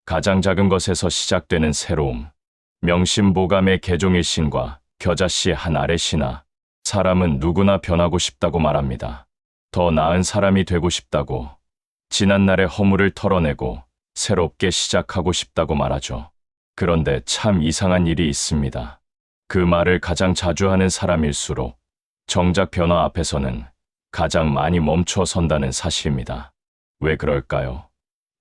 가장 작은 것에서 시작되는 새로움. 명심보감의 개종일신과 겨자씨 한 알의 신화. 사람은 누구나 변하고 싶다고 말합니다. 더 나은 사람이 되고 싶다고. 지난날의 허물을 털어내고 새롭게 시작하고 싶다고 말하죠. 그런데 참 이상한 일이 있습니다. 그 말을 가장 자주 하는 사람일수록 정작 변화 앞에서는 가장 많이 멈춰 선다는 사실입니다. 왜 그럴까요?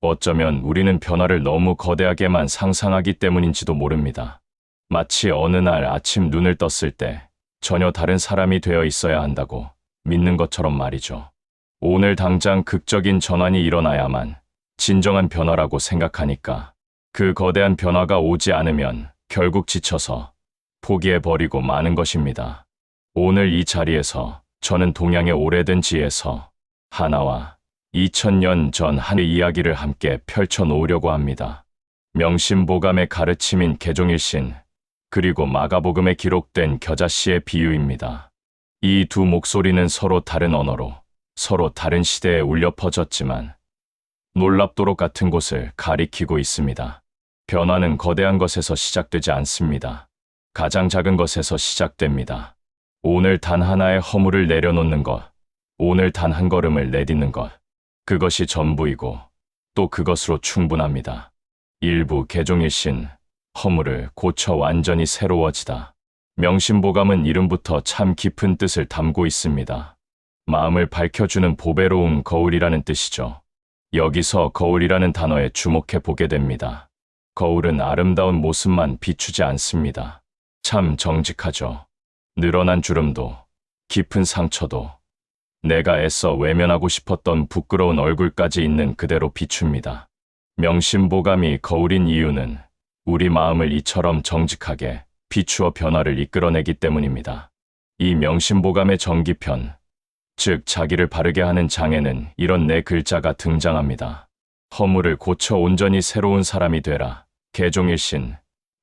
어쩌면 우리는 변화를 너무 거대하게만 상상하기 때문인지도 모릅니다. 마치 어느 날 아침 눈을 떴을 때 전혀 다른 사람이 되어 있어야 한다고 믿는 것처럼 말이죠. 오늘 당장 극적인 전환이 일어나야만 진정한 변화라고 생각하니까 그 거대한 변화가 오지 않으면 결국 지쳐서 포기해버리고 마는 것입니다. 오늘 이 자리에서 저는 동양의 오래된 지에서 하나와 2000년 전 한의 이야기를 함께 펼쳐놓으려고 합니다. 명심보감의 가르침인 개종일신, 그리고 마가복음에 기록된 겨자씨의 비유입니다. 이 두 목소리는 서로 다른 언어로 서로 다른 시대에 울려 퍼졌지만 놀랍도록 같은 곳을 가리키고 있습니다. 변화는 거대한 것에서 시작되지 않습니다. 가장 작은 것에서 시작됩니다. 오늘 단 하나의 허물을 내려놓는 것, 오늘 단 한 걸음을 내딛는 것, 그것이 전부이고 또 그것으로 충분합니다. 일부 개종일신, 허물을 고쳐 완전히 새로워지다. 명심보감은 이름부터 참 깊은 뜻을 담고 있습니다. 마음을 밝혀주는 보배로운 거울이라는 뜻이죠. 여기서 거울이라는 단어에 주목해 보게 됩니다. 거울은 아름다운 모습만 비추지 않습니다. 참 정직하죠. 늘어난 주름도, 깊은 상처도, 내가 애써 외면하고 싶었던 부끄러운 얼굴까지 있는 그대로 비춥니다. 명심보감이 거울인 이유는 우리 마음을 이처럼 정직하게 비추어 변화를 이끌어내기 때문입니다. 이 명심보감의 정기편, 즉 자기를 바르게 하는 장에는 이런 네 글자가 등장합니다. 허물을 고쳐 온전히 새로운 사람이 되라. 개종일신,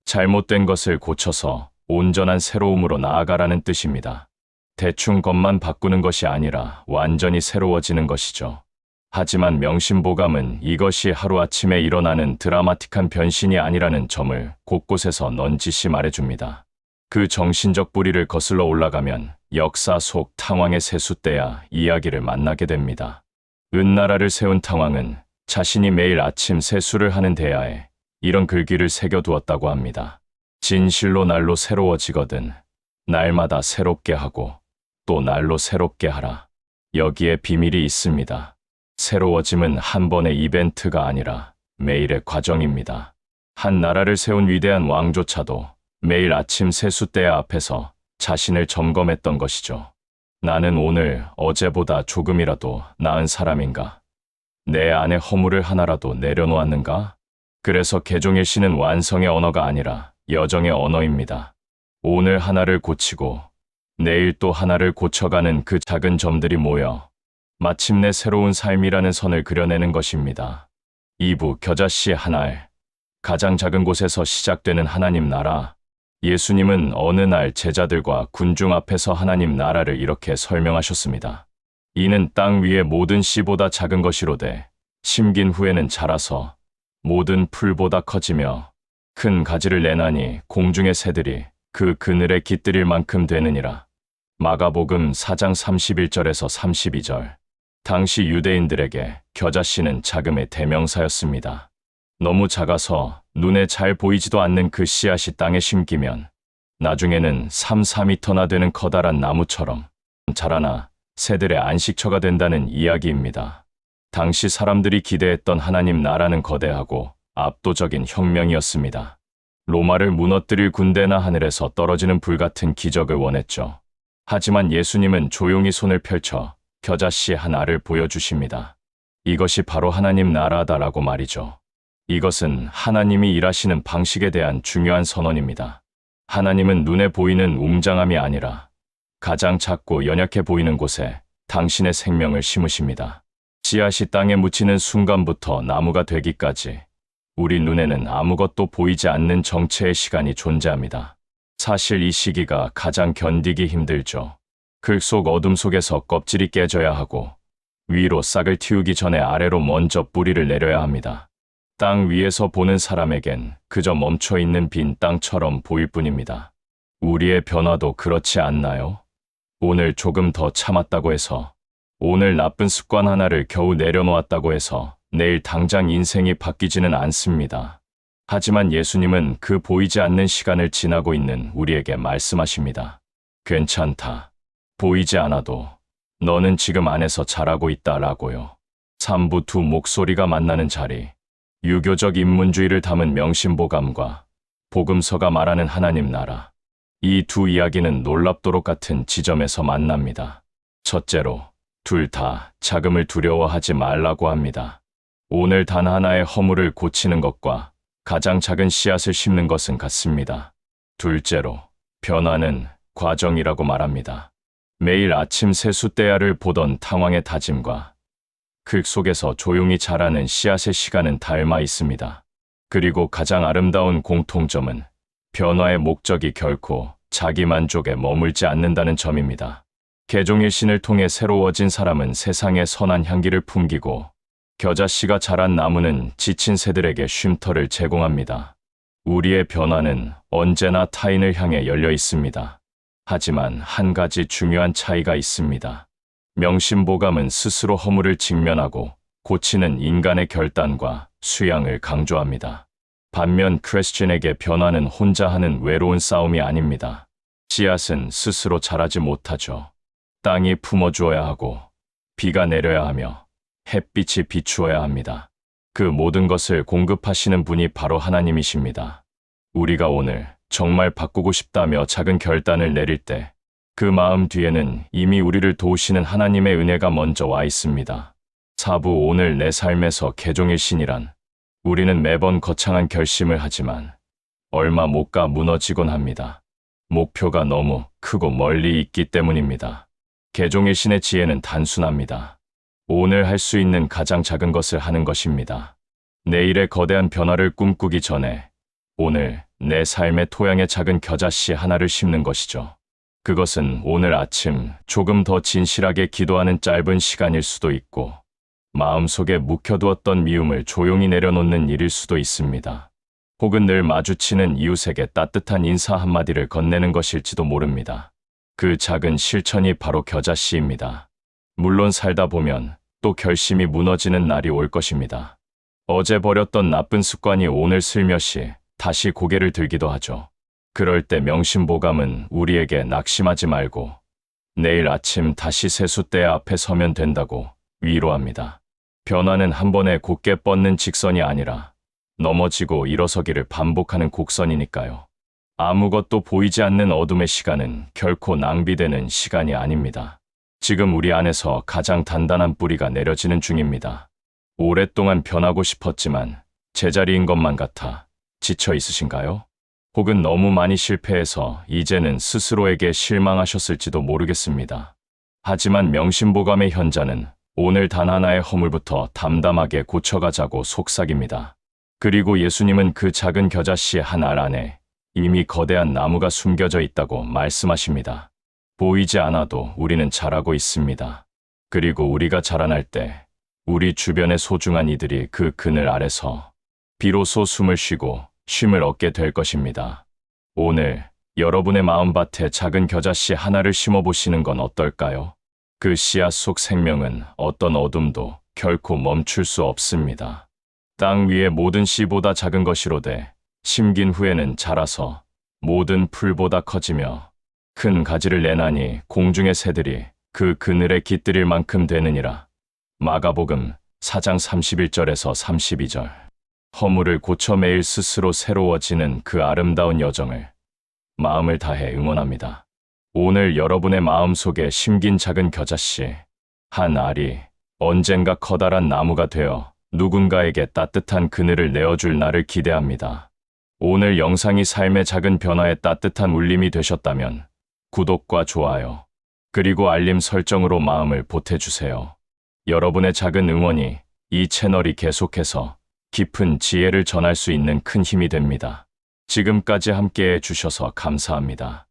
잘못된 것을 고쳐서 온전한 새로움으로 나아가라는 뜻입니다. 대충 것만 바꾸는 것이 아니라 완전히 새로워지는 것이죠. 하지만 명심보감은 이것이 하루아침에 일어나는 드라마틱한 변신이 아니라는 점을 곳곳에서 넌지시 말해줍니다. 그 정신적 뿌리를 거슬러 올라가면 역사 속 탕왕의 세숫대야 이야기를 만나게 됩니다. 은나라를 세운 탕왕은 자신이 매일 아침 세수를 하는 대야에 이런 글귀를 새겨두었다고 합니다. 진실로 날로 새로워지거든 날마다 새롭게 하고 또 날로 새롭게 하라. 여기에 비밀이 있습니다. 새로워짐은 한 번의 이벤트가 아니라 매일의 과정입니다. 한 나라를 세운 위대한 왕조차도 매일 아침 세숫대 앞에서 자신을 점검했던 것이죠. 나는 오늘 어제보다 조금이라도 나은 사람인가? 내 안의 허물을 하나라도 내려놓았는가? 그래서 개종일신은 완성의 언어가 아니라 여정의 언어입니다. 오늘 하나를 고치고 내일 또 하나를 고쳐가는 그 작은 점들이 모여 마침내 새로운 삶이라는 선을 그려내는 것입니다. 2부 겨자씨 한 알, 가장 작은 곳에서 시작되는 하나님 나라. 예수님은 어느 날 제자들과 군중 앞에서 하나님 나라를 이렇게 설명하셨습니다. 이는 땅 위의 모든 씨보다 작은 것이로되 심긴 후에는 자라서 모든 풀보다 커지며 큰 가지를 내나니 공중의 새들이 그 그늘에 깃들일 만큼 되느니라. 마가복음 4장 31절에서 32절. 당시 유대인들에게 겨자씨는 자금의 대명사였습니다. 너무 작아서 눈에 잘 보이지도 않는 그 씨앗이 땅에 심기면 나중에는 3-4미터나 되는 커다란 나무처럼 자라나 새들의 안식처가 된다는 이야기입니다. 당시 사람들이 기대했던 하나님 나라는 거대하고 압도적인 혁명이었습니다. 로마를 무너뜨릴 군대나 하늘에서 떨어지는 불 같은 기적을 원했죠. 하지만 예수님은 조용히 손을 펼쳐 겨자씨 한 알을 보여주십니다. 이것이 바로 하나님 나라다라고 말이죠. 이것은 하나님이 일하시는 방식에 대한 중요한 선언입니다. 하나님은 눈에 보이는 웅장함이 아니라 가장 작고 연약해 보이는 곳에 당신의 생명을 심으십니다. 씨앗이 땅에 묻히는 순간부터 나무가 되기까지 우리 눈에는 아무것도 보이지 않는 정체의 시간이 존재합니다. 사실 이 시기가 가장 견디기 힘들죠. 흙 속 어둠 속에서 껍질이 깨져야 하고 위로 싹을 틔우기 전에 아래로 먼저 뿌리를 내려야 합니다. 땅 위에서 보는 사람에겐 그저 멈춰 있는 빈 땅처럼 보일 뿐입니다. 우리의 변화도 그렇지 않나요? 오늘 조금 더 참았다고 해서, 오늘 나쁜 습관 하나를 겨우 내려놓았다고 해서 내일 당장 인생이 바뀌지는 않습니다. 하지만 예수님은 그 보이지 않는 시간을 지나고 있는 우리에게 말씀하십니다. 괜찮다. 보이지 않아도 너는 지금 안에서 자라고 있다라고요. 삼부 두 목소리가 만나는 자리, 유교적 인문주의를 담은 명심보감과 복음서가 말하는 하나님 나라. 이 두 이야기는 놀랍도록 같은 지점에서 만납니다. 첫째로, 둘 다 자금을 두려워하지 말라고 합니다. 오늘 단 하나의 허물을 고치는 것과 가장 작은 씨앗을 심는 것은 같습니다. 둘째로, 변화는 과정이라고 말합니다. 매일 아침 세숫대야를 보던 탕왕의 다짐과 흙 속에서 조용히 자라는 씨앗의 시간은 닮아 있습니다. 그리고 가장 아름다운 공통점은 변화의 목적이 결코 자기 만족에 머물지 않는다는 점입니다. 개종의 신을 통해 새로워진 사람은 세상의 선한 향기를 풍기고, 겨자씨가 자란 나무는 지친 새들에게 쉼터를 제공합니다. 우리의 변화는 언제나 타인을 향해 열려 있습니다. 하지만 한 가지 중요한 차이가 있습니다. 명심보감은 스스로 허물을 직면하고 고치는 인간의 결단과 수양을 강조합니다. 반면 크리스천에게 변화는 혼자 하는 외로운 싸움이 아닙니다. 씨앗은 스스로 자라지 못하죠. 땅이 품어주어야 하고, 비가 내려야 하며, 햇빛이 비추어야 합니다. 그 모든 것을 공급하시는 분이 바로 하나님이십니다. 우리가 오늘 정말 바꾸고 싶다며 작은 결단을 내릴 때, 그 마음 뒤에는 이미 우리를 도우시는 하나님의 은혜가 먼저 와 있습니다. 사부 오늘 내 삶에서 개종의 신이란, 우리는 매번 거창한 결심을 하지만 얼마 못 가 무너지곤 합니다. 목표가 너무 크고 멀리 있기 때문입니다. 개종의 신의 지혜는 단순합니다. 오늘 할 수 있는 가장 작은 것을 하는 것입니다. 내일의 거대한 변화를 꿈꾸기 전에 오늘 내 삶의 토양에 작은 겨자씨 하나를 심는 것이죠. 그것은 오늘 아침 조금 더 진실하게 기도하는 짧은 시간일 수도 있고, 마음속에 묵혀두었던 미움을 조용히 내려놓는 일일 수도 있습니다. 혹은 늘 마주치는 이웃에게 따뜻한 인사 한마디를 건네는 것일지도 모릅니다. 그 작은 실천이 바로 겨자씨입니다. 물론 살다 보면 또 결심이 무너지는 날이 올 것입니다. 어제 버렸던 나쁜 습관이 오늘 슬며시 다시 고개를 들기도 하죠. 그럴 때 명심보감은 우리에게 낙심하지 말고 내일 아침 다시 세숫대 앞에 서면 된다고 위로합니다. 변화는 한 번에 곧게 뻗는 직선이 아니라 넘어지고 일어서기를 반복하는 곡선이니까요. 아무것도 보이지 않는 어둠의 시간은 결코 낭비되는 시간이 아닙니다. 지금 우리 안에서 가장 단단한 뿌리가 내려지는 중입니다. 오랫동안 변하고 싶었지만 제자리인 것만 같아 지쳐 있으신가요? 혹은 너무 많이 실패해서 이제는 스스로에게 실망하셨을지도 모르겠습니다. 하지만 명심보감의 현자는 오늘 단 하나의 허물부터 담담하게 고쳐가자고 속삭입니다. 그리고 예수님은 그 작은 겨자씨 한 알 안에 이미 거대한 나무가 숨겨져 있다고 말씀하십니다. 보이지 않아도 우리는 자라고 있습니다. 그리고 우리가 자라날 때 우리 주변의 소중한 이들이 그 그늘 아래서 비로소 숨을 쉬고 쉼을 얻게 될 것입니다. 오늘 여러분의 마음밭에 작은 겨자씨 하나를 심어보시는 건 어떨까요? 그 씨앗 속 생명은 어떤 어둠도 결코 멈출 수 없습니다. 땅 위의 모든 씨보다 작은 것이로되 심긴 후에는 자라서 모든 풀보다 커지며 큰 가지를 내나니 공중의 새들이 그 그늘에 깃들일 만큼 되느니라. 마가복음 4장 31절에서 32절. 허물을 고쳐 매일 스스로 새로워지는 그 아름다운 여정을 마음을 다해 응원합니다. 오늘 여러분의 마음속에 심긴 작은 겨자씨 한 알이 언젠가 커다란 나무가 되어 누군가에게 따뜻한 그늘을 내어줄 날을 기대합니다. 오늘 영상이 삶의 작은 변화에 따뜻한 울림이 되셨다면 구독과 좋아요, 그리고 알림 설정으로 마음을 보태주세요. 여러분의 작은 응원이 이 채널이 계속해서 깊은 지혜를 전할 수 있는 큰 힘이 됩니다. 지금까지 함께해 주셔서 감사합니다.